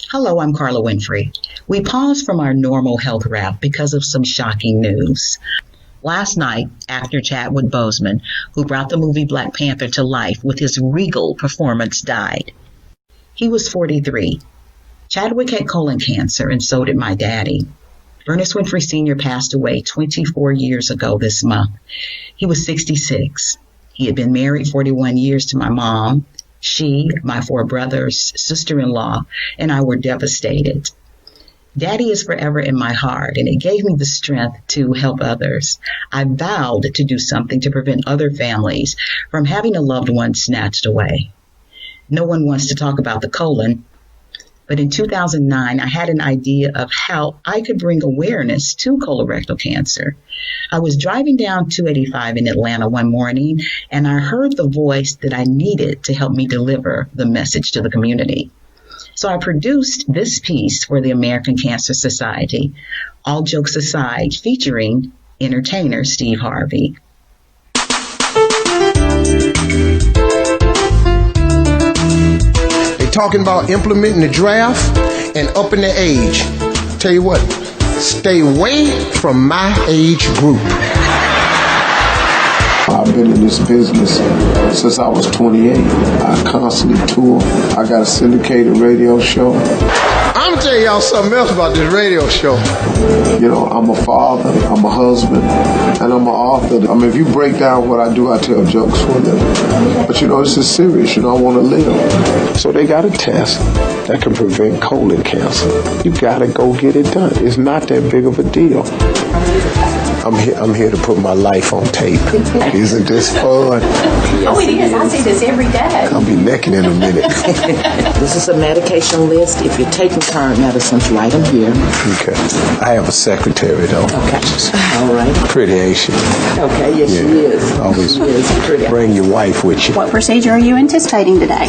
Hello, I'm Carla Winfrey. We paused from our normal health wrap because of some shocking news. Last night, actor Chadwick Boseman, who brought the movie Black Panther to life with his regal performance, died. He was 43. Chadwick had colon cancer, and so did my daddy. Ernest Winfrey Sr. passed away 24 years ago this month. He was 66. He had been married 41 years to my mom. She, my 4 brothers, sister-in-law, and I were devastated. Daddy is forever in my heart, and it gave me the strength to help others. I vowed to do something to prevent other families from having a loved one snatched away. No one wants to talk about the colon, but in 2009, I had an idea of how I could bring awareness to colorectal cancer. I was driving down 285 in Atlanta one morning, and I heard the voice that I needed to help me deliver the message to the community. So I produced this piece for the American Cancer Society, all jokes aside, featuring entertainer Steve Harvey. Talking about implementing the draft and upping the age. Tell you what, stay away from my age group. I've been in this business since I was 28. I constantly tour. I got a syndicated radio show. I'm gonna tell y'all something else about this radio show. You know, I'm a father, I'm a husband, and I'm an author. I mean, if you break down what I do, I tell jokes for them. But you know, this is serious. You know, I want to live. So they got a test that can prevent colon cancer. You gotta go get it done. It's not that big of a deal. I'm here to put my life on tape. Isn't this fun? Oh, it is. I see this every day. I'll be naked in a minute. This is a medication list. If you're taking current medicines, write them here. Okay. I have a secretary, though. Okay. All right. Pretty, ain't she? Okay, yes, Yeah. she is. Always she is pretty. Bring your wife with you. What procedure are you anticipating today?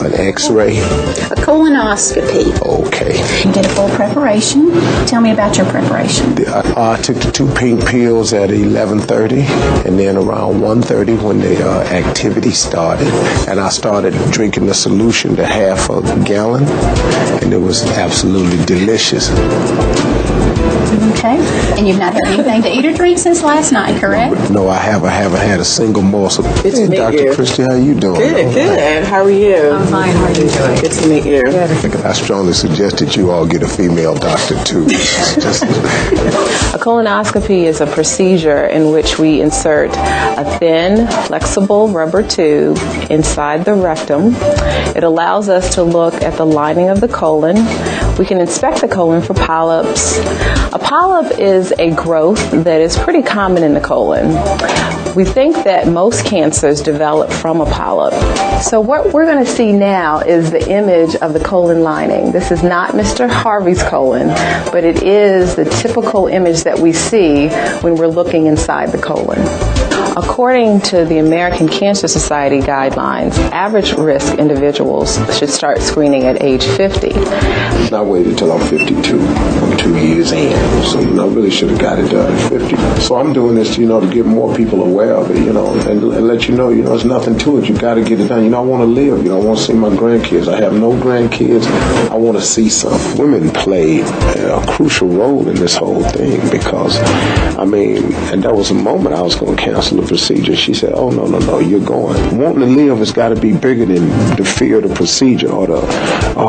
An x-ray. A colonoscopy. Okay. You did a full preparation. Tell me about your preparation. I took the 2 pink pills at 11:30, and then around 1:30 when the activity started, and I started drinking the solution to half a gallon, and it was absolutely delicious. Okay. And you've not had anything to eat or drink since last night, correct? No, I haven't had a single morsel. It's Hey, me, Dr. dear. Christie, how you doing? Good. How are you? I'm fine. How are you doing? Good to meet you. I strongly suggest that you all get a female doctor, too. Just A colonoscopy is a procedure in which we insert a thin, flexible rubber tube inside the rectum. It allows us to look at the lining of the colon. We can inspect the colon for polyps. A polyp is a growth that is pretty common in the colon. We think that most cancers develop from a polyp. So what we're going to see now is the image of the colon lining. This is not Mr. Harvey's colon, but it is the typical image that we see when we're looking inside the colon. According to the American Cancer Society guidelines, average risk individuals should start screening at age 50. I waited till I'm 52. I'm 2 years in. So, I really should have got it done at 50. So I'm doing this, to get more people aware of it, and let you know, there's nothing to it. You got to get it done. I want to live. I want to see my grandkids. I have no grandkids. I want to see some. Women play a crucial role in this whole thing because, and there was a moment I was going to cancel the procedure. She said, oh, no, you're going. Wanting to live has got to be bigger than the fear of the procedure or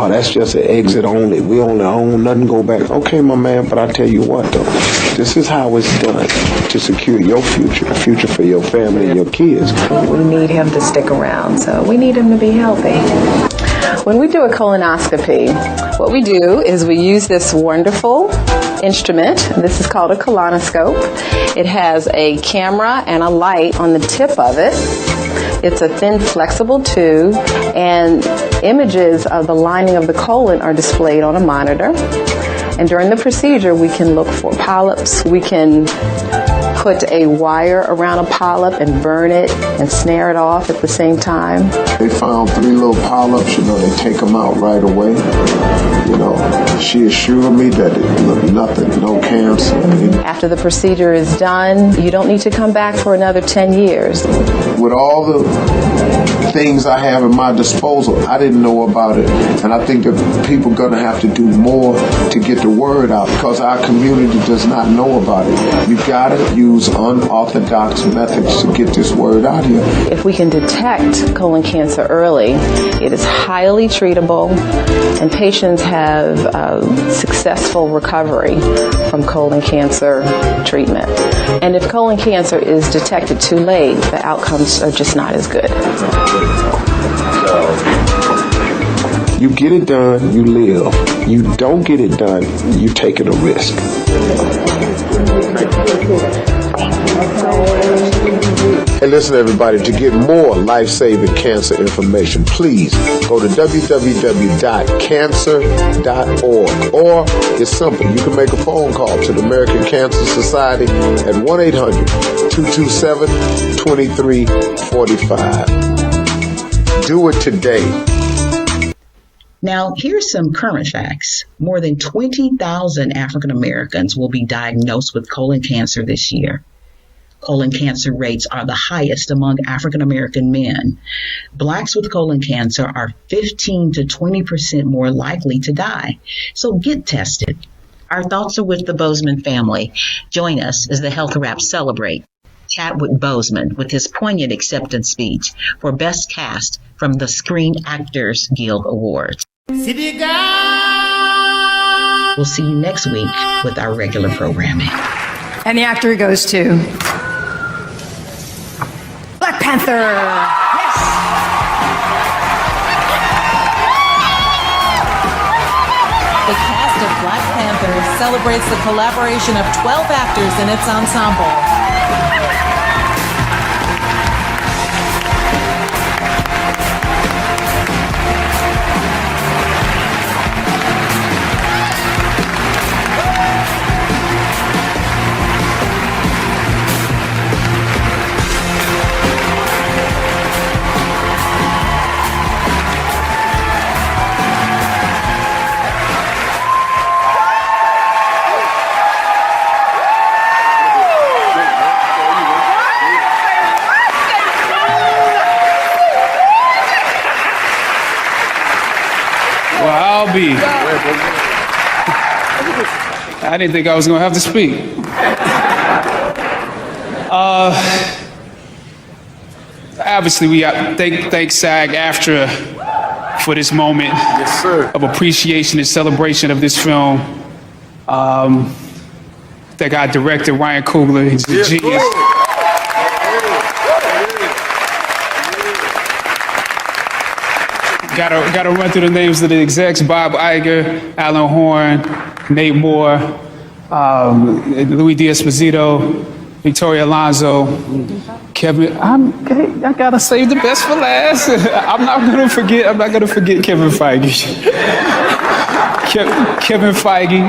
that's just an exit only. We only own nothing, go back. Okay, my man, but I tell you what, though, this is how it's done to secure your future, the future for your family and your kids. We need him to stick around, so we need him to be healthy. When we do a colonoscopy, what we do is we use this wonderful instrument. This is called a colonoscope. It has a camera and a light on the tip of it. It's a thin, flexible tube, and images of the lining of the colon are displayed on a monitor. And during the procedure, we can look for polyps. We can put a wire around a polyp and burn it and snare it off at the same time. They found 3 little polyps, they take them out right away. She assured me that it looked nothing, no cancer. After the procedure is done, you don't need to come back for another 10 years. With all the things I have at my disposal, I didn't know about it. And I think that people are going to have to do more to get the word out because our community does not know about it. You've got to use unorthodox methods to get this word out here. If we can detect colon cancer early, it is highly treatable, and patients have successful recovery from colon cancer treatment. And if colon cancer is detected too late, the outcomes are just not as good. You get it done, you live. You don't get it done, you're taking a risk. Hey, listen, everybody, to get more life-saving cancer information, please go to www.cancer.org. Or, it's simple, you can make a phone call to the American Cancer Society at 1-800-227-2345. Do it today. Now, here's some current facts. More than 20,000 African Americans will be diagnosed with colon cancer this year. Colon cancer rates are the highest among African American men. Blacks with colon cancer are 15 to 20% more likely to die. So get tested. Our thoughts are with the Bozeman family. Join us as the Health Wrap celebrate Chadwick Boseman with his poignant acceptance speech for Best Cast from the Screen Actors Guild Awards. We'll see you next week with our regular programming. And the actor goes to Black Panther. Yes. The cast of Black Panther celebrates the collaboration of 12 actors in its ensemble. I didn't think I was going to have to speak. Obviously, we thank SAG-AFTRA for this moment of appreciation and celebration of this film. Thank our director, Ryan Coogler. He's a genius. Got to run through the names of the execs: Bob Iger, Alan Horn, Nate Moore, Louis D'Esposito, Victoria Alonso, Kevin. I gotta save the best for last. I'm not gonna forget Kevin Feige. Kevin Feige.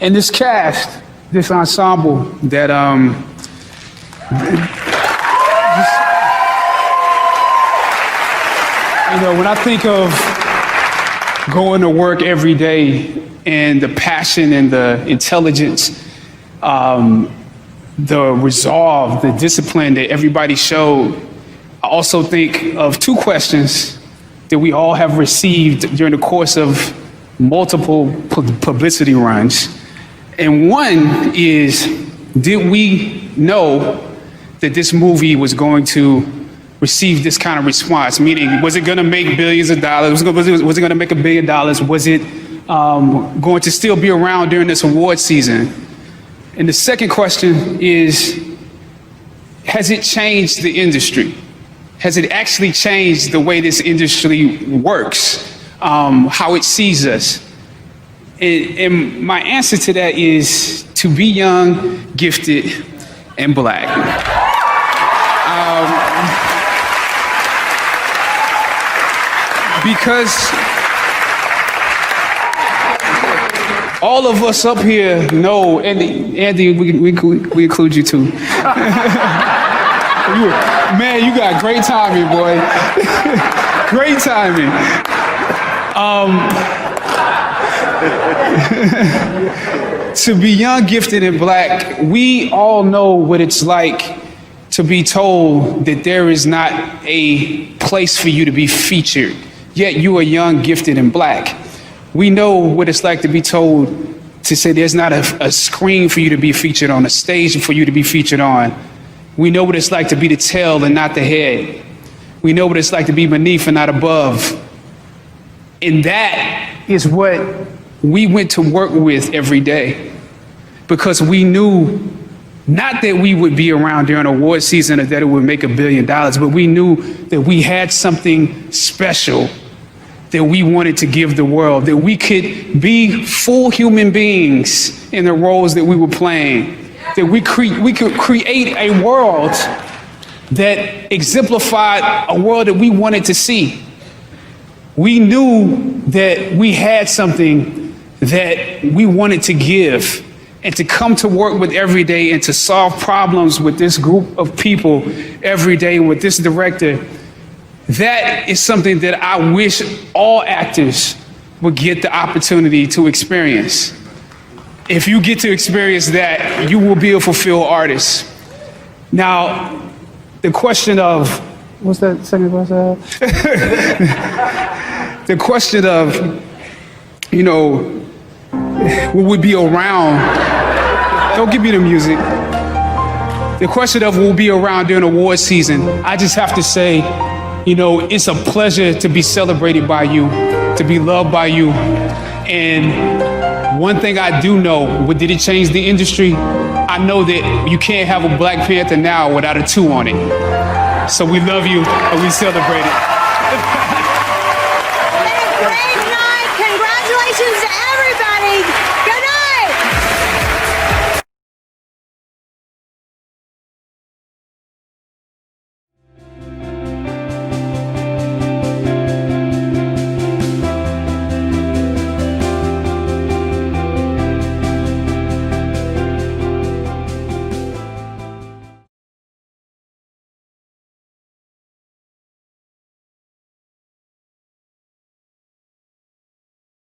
And this cast, this ensemble that when I think of going to work every day and the passion and the intelligence, the resolve, the discipline that everybody showed, I also think of two questions that we all have received during the course of multiple publicity runs. And one is, did we know that this movie was going to receive this kind of response? Meaning, was it going to make billions of dollars? Was it going to make $1 billion? Was it going to still be around during this award season? And the second question is, has it changed the industry? Has it actually changed the way this industry works, how it sees us? And my answer to that is to be young, gifted, and Black. all of us up here know, Andy, we include you too. Man, you got great timing, boy. Great timing. To be young, gifted, and black, we all know what it's like to be told that there is not a place for you to be featured, yet you are young, gifted, and black. We know what it's like to be told to say there's not a screen for you to be featured on, a stage for you to be featured on. We know what it's like to be the tail and not the head. We know what it's like to be beneath and not above. And that is what we went to work with every day, because we knew not that we would be around during award season or that it would make $1 billion, but we knew that we had something special that we wanted to give the world, that we could be full human beings in the roles that we were playing, that we could create a world that exemplified a world that we wanted to see. We knew that we had something that we wanted to give, and to come to work with every day and to solve problems with this group of people every day with this director. That is something that I wish all actors would get the opportunity to experience. If you get to experience that, you will be a fulfilled artist. Now, the question of, what's that second question? The question of, you know, will we be around? Don't give me the music. The question of will we be around during award season, I just have to say, you know, it's a pleasure to be celebrated by you, to be loved by you. And one thing I do know, did it change the industry? I know that you can't have a Black Panther now without a 2 on it. So we love you and we celebrate it.